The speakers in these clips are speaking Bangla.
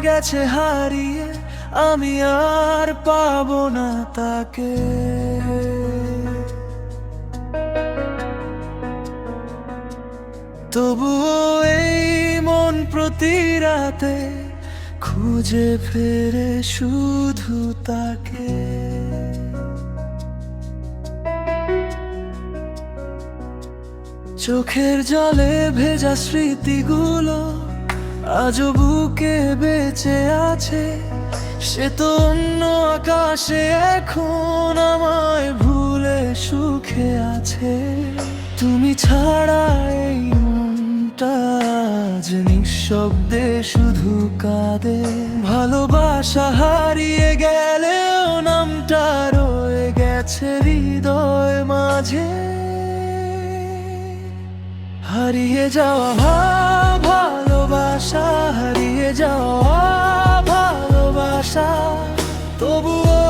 গেছে হারিয়ে, আমি আর পাবো না তাকে। তবুও এই মন প্রতি রাতে খুঁজে ফেরে শুধু তাকে। চোখের জলে ভেজা স্মৃতিগুলো আজও বুকে বেঁচে আছে। সে তো অন্য আকাশে এখন আমায় ভুলে সুখে আছে। তুমি ছাড়া এই মনটা আজ নিঃশব্দে শুধু কাঁদে। ভালোবাসা হারিয়ে গেলেও নামটা রয়ে গেছে হৃদয় মাঝে। হারিয়ে যাওয়া ভালোবাসা, হারিয়ে যাওয়া ভালোবাসা, তবুও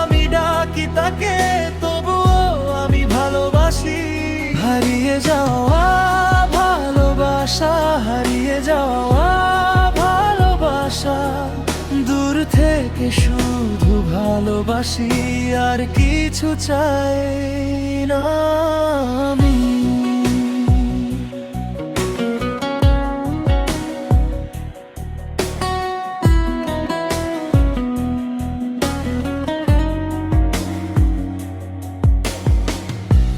আমি ডাকি তাকে, তবুও আমি ভালোবাসি। হারিয়ে যাওয়া ভালোবাসা, হারিয়ে যাওয়া ভালোবাসা, দূর থেকে শুধু ভালোবাসি, আর কিছু চাই না আমি।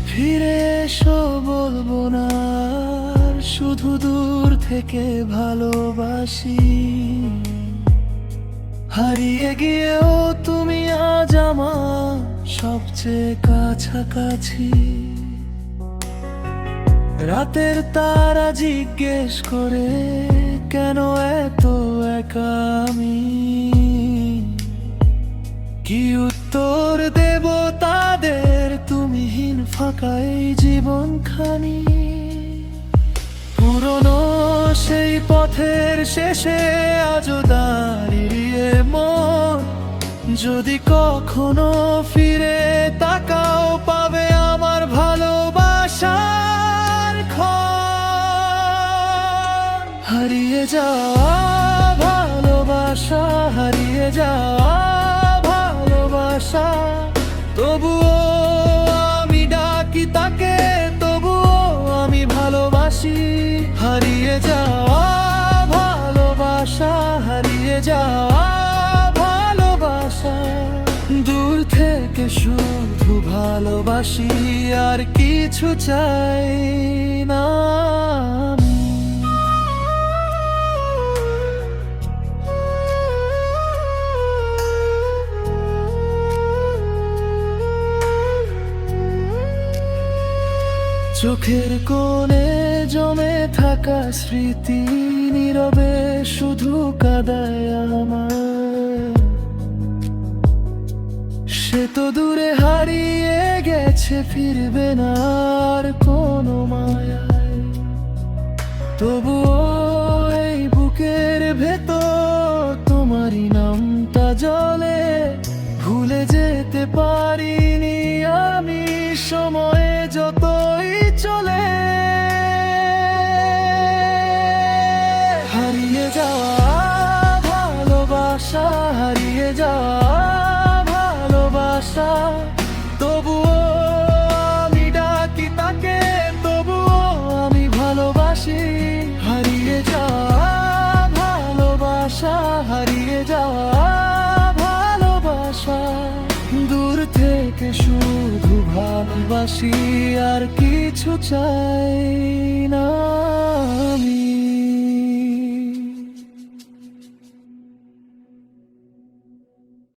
ফিরে এসো বলবো না, শুধু দূর থেকে ভালোবাসি। হারিয়ে গিয়েও তুমি আজ আমার সবচেয়ে কাছাকাছি। রাতের তারা জিজ্ঞেস করে কেন এত একা আমি, কি উত্তর দেব তাদের তুমিহীন ফাঁকা এই জীবনখানি। পুরনো সেই পথের শেষে আজও দাঁড়িয়ে মন, যদি কখনো ফিরে তাকাও পাবে আমার ভালোবাসার ক্ষণ। হারিয়ে যাওয়া ভালোবাসা, হারিয়ে যাওয়া ভালোবাসা, তবুও আমি ডাকি তাকে, তবুও আমি ভালোবাসি। হারিয়ে যাওয়া ভালোবাসা, হারিয়ে যাওয়া ভালোবাসা, দূর থেকে শুধু ভালোবাসি, আর কিছু চাই না আমি। চোখের কোণে জমে থাকা স্মৃতি নীরবে শুধু কাঁদায় আমার। সে তো দূরে হারিয়ে গেছে, ফিরবে না আর কোনো মায়ায়। তবুও এই বুকের ভেতর তোমারই নামটা জ্বলে। ভুলে যেতে পারিনি আমি সময়ে যতই চলে। হারিয়ে যাওয়া ভালোবাসা, হারিয়ে যাওয়া ভালোবাসা, তবুও আমি ডাকি তাকে, তবুও আমি ভালোবাসি। হারিয়ে যাওয়া ভালোবাসা, হারিয়ে যাওয়া ভালোবাসা, দূর থেকে শুধু ভালোবাসি, আর কিছু চাই না আমি।